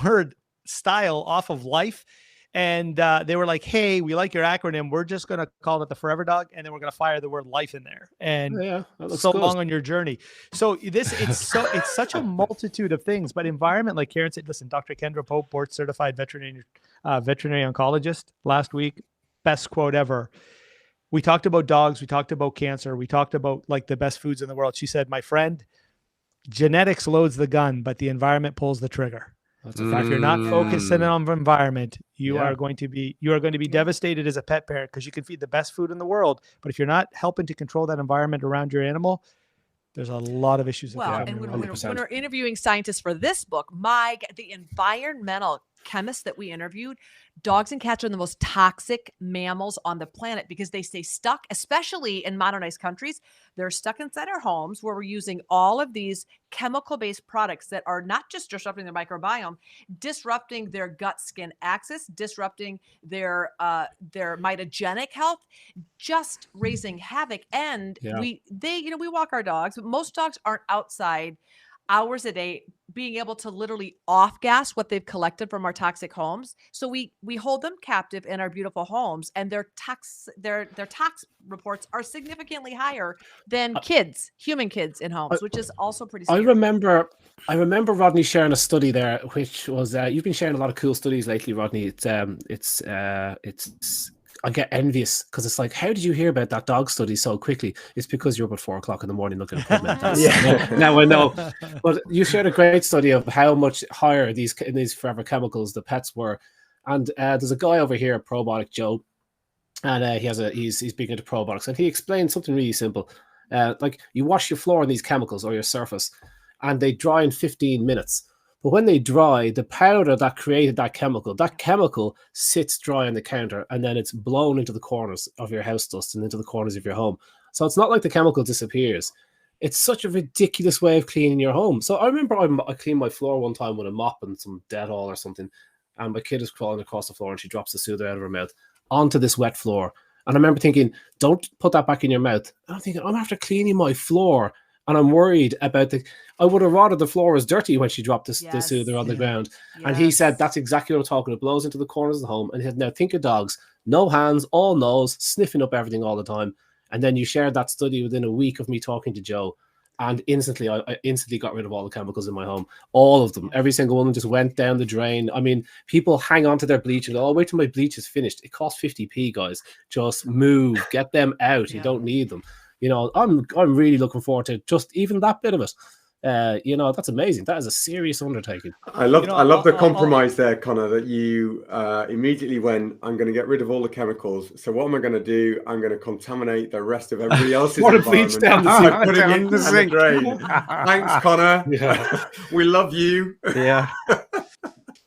word style off of life. And they were like, hey, we like your acronym. We're just going to call it the Forever Dog. And then we're going to fire the word life in there. And so long on your journey. So it's such a multitude of things, but environment, like Karen said, listen, Dr. Kendra Pope, board certified veterinary oncologist last week, best quote ever. We talked about dogs. We talked about cancer. We talked about like the best foods in the world. She said, my friend, genetics loads the gun, but the environment pulls the trigger. That's a fact. If you're not focusing on environment, you are going to be devastated as a pet parent, because you can feed the best food in the world, but if you're not helping to control that environment around your animal, there's a lot of issues. Well, and when we're interviewing scientists for this book, the environmental chemists that we interviewed, dogs and cats are the most toxic mammals on the planet because they stay stuck, especially in modernized countries. They're stuck inside our homes where we're using all of these chemical-based products that are not just disrupting their microbiome, disrupting their gut-skin axis, disrupting their mitogenic health, just raising havoc. And we walk our dogs, but most dogs aren't outside hours a day being able to literally off gas what they've collected from our toxic homes. So we hold them captive in our beautiful homes, and their tox reports are significantly higher than human kids in homes, which is also pretty scary. I remember Rodney sharing a study there, which was you've been sharing a lot of cool studies lately, Rodney. I get envious because it's like, how did you hear about that dog study so quickly? It's because you're up at 4:00 in the morning looking at PubMed. Now I know. But you shared a great study of how much higher these forever chemicals the pets were. And there's a guy over here, Probiotic Joe, and he's big into probiotics, and he explained something really simple. Like you wash your floor in these chemicals or your surface, and they dry in 15 minutes. But when they dry, the powder that created that chemical sits dry on the counter, and then it's blown into the corners of your house dust and into the corners of your home. So it's not like the chemical disappears. It's such a ridiculous way of cleaning your home. So I remember I cleaned my floor one time with a mop and some Dettol or something, and my kid is crawling across the floor, and she drops the soother out of her mouth onto this wet floor. And I remember thinking, don't put that back in your mouth. And I'm thinking, I'm after cleaning my floor, and I'm worried about I would have rather the floor was dirty when she dropped the soother on the ground. Yes. And he said, that's exactly what I'm talking about. It blows into the corners of the home. And he said, now think of dogs, no hands, all nose, sniffing up everything all the time. And then you shared that study within a week of me talking to Joe. And I instantly got rid of all the chemicals in my home. All of them. Every single one just went down the drain. I mean, people hang on to their bleach and go, oh, wait till my bleach is finished. It costs 50p, guys. Just move. Get them out. You don't need them. You know, I'm really looking forward to just even that bit of it. That's amazing. That is a serious undertaking. I love the compromise there, Connor, that you immediately went, I'm going to get rid of all the chemicals. So what am I going to do? I'm going to contaminate the rest of everybody else's environment. Down by putting it in the drain. Thanks, Connor. Yeah. We love you. Yeah.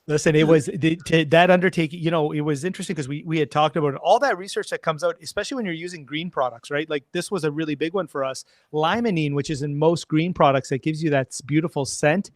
Listen, it was that undertaking, it was interesting because we had talked about all that research that comes out, especially when you're using green products, right? Like this was a really big one for us. Limonene, which is in most green products that gives you that beautiful scent.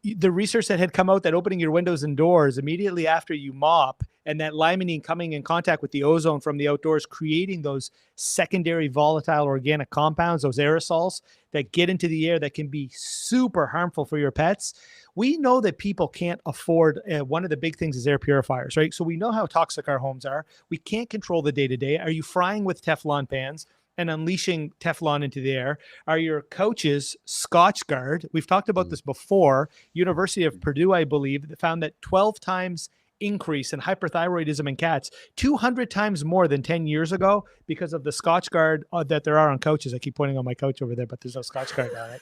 The research that had come out that opening your windows and doors immediately after you mop, and that limonene coming in contact with the ozone from the outdoors, creating those secondary volatile organic compounds, those aerosols that get into the air that can be super harmful for your pets. We know that people can't afford, one of the big things is air purifiers, right? So we know how toxic our homes are. We can't control the day-to-day. Are you frying with Teflon pans and unleashing Teflon into the air? Are your couches Scotch Guard? We've talked about this before. University of Purdue, I believe, found that 12 times increase in hyperthyroidism in cats, 200 times more than 10 years ago because of the Scotch Guard that there are on couches. I keep pointing on my couch over there, but there's no Scotch Guard on it.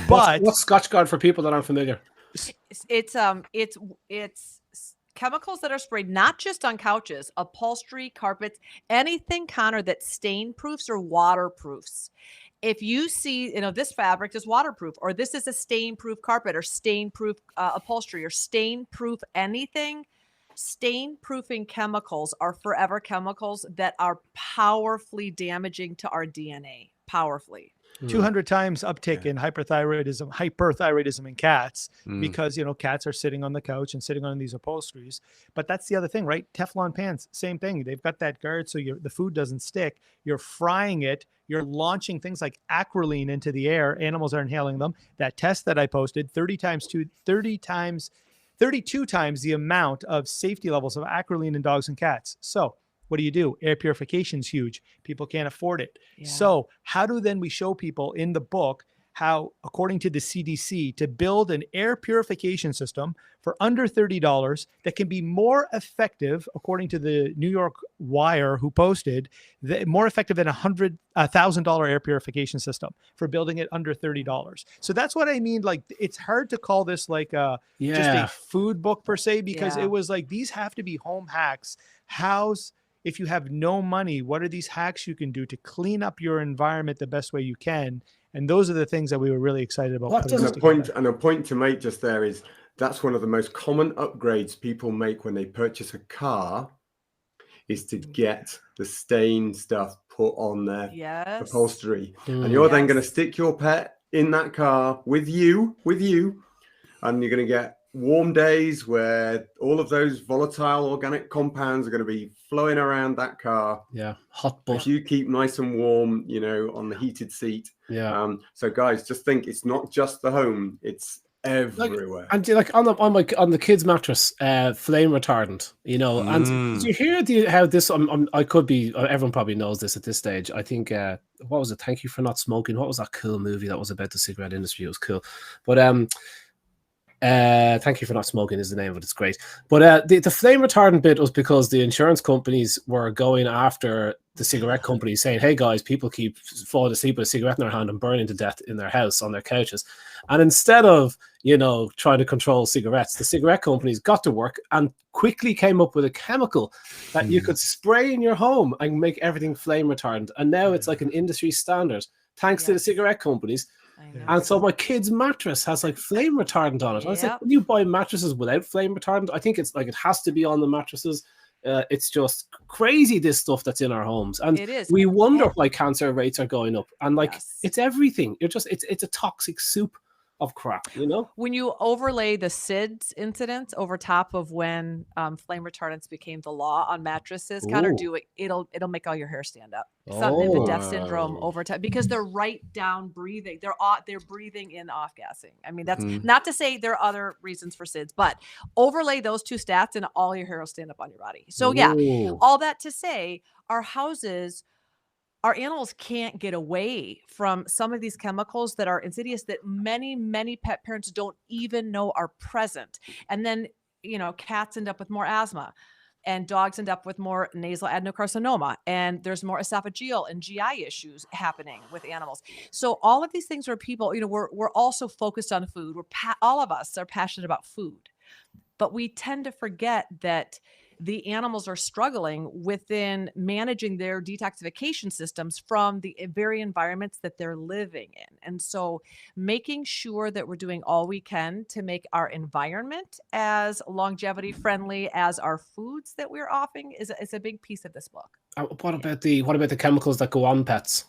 But what's Scotch Guard for people that aren't familiar? It's chemicals that are sprayed not just on couches, upholstery, carpets, anything, Connor, that stain proofs or waterproofs. If you see, this fabric is waterproof, or this is a stain-proof carpet, or stain-proof upholstery, or stain-proof anything, stain-proofing chemicals are forever chemicals that are powerfully damaging to our DNA. Powerfully. 200 times uptick in hyperthyroidism in cats because, cats are sitting on the couch and sitting on these upholsteries. But that's the other thing, right? Teflon pans, same thing. They've got that guard so the food doesn't stick. You're frying it. You're launching things like acrolein into the air. Animals are inhaling them. That test that I posted, 30 32 times the amount of safety levels of acrolein in dogs and cats. So what do? Air purification is huge. People can't afford it. Yeah. So how do then we show people in the book how, according to the CDC, to build an air purification system for under $30 that can be more effective, according to the New York Wire, who posted, more effective than $1,000 air purification system for building it under $30. So that's what I mean. Like, it's hard to call this like just a food book per se, because it was like, these have to be home hacks. If you have no money, what are these hacks you can do to clean up your environment the best way you can? And those are the things that we were really excited about. And a point to make just there is, that's one of the most common upgrades people make when they purchase a car, is to get the stain stuff put on their upholstery. And you're then going to stick your pet in that car with you, and you're going to get warm days where all of those volatile organic compounds are going to be flowing around that car. Yeah, hot butt. If you keep nice and warm, on the heated seat. Yeah. So guys, just think, it's not just the home; it's everywhere. And like on the kids' mattress, flame retardant. And do you hear how this? I could be. Everyone probably knows this at this stage. I think. What was it? Thank You for Not Smoking. What was that cool movie that was about the cigarette industry? It was cool, but Thank You for Not Smoking is the name of it. It's great. But the flame retardant bit was because the insurance companies were going after the cigarette companies, saying, hey guys, people keep falling asleep with a cigarette in their hand and burning to death in their house on their couches. And instead of, trying to control cigarettes, the cigarette companies got to work and quickly came up with a chemical that you could spray in your home and make everything flame retardant. And now it's like an industry standard, thanks to the cigarette companies. And so my kid's mattress has like flame retardant on it. I was like, when you buy mattresses without flame retardant, I think it's like it has to be on the mattresses. It's just crazy, this stuff that's in our homes. And it is. We wonder why cancer rates are going up. And like it's everything. It's a toxic soup of crap, When you overlay the SIDS incident over top of when flame retardants became the law on mattresses, it'll make all your hair stand up. Something in the death syndrome over time, because they're right down breathing. They're breathing in off gassing. I mean, that's not to say there are other reasons for SIDS, but overlay those two stats and all your hair will stand up on your body. So all that to say, our animals can't get away from some of these chemicals that are insidious, that many, many pet parents don't even know are present. And then, cats end up with more asthma, and dogs end up with more nasal adenocarcinoma, and there's more esophageal and GI issues happening with animals. So all of these things are people, we're also focused on food. All of us are passionate about food, but we tend to forget that the animals are struggling within managing their detoxification systems from the very environments that they're living in. And so making sure that we're doing all we can to make our environment as longevity friendly as our foods that we're offering is a big piece of this book. What about the chemicals that go on pets?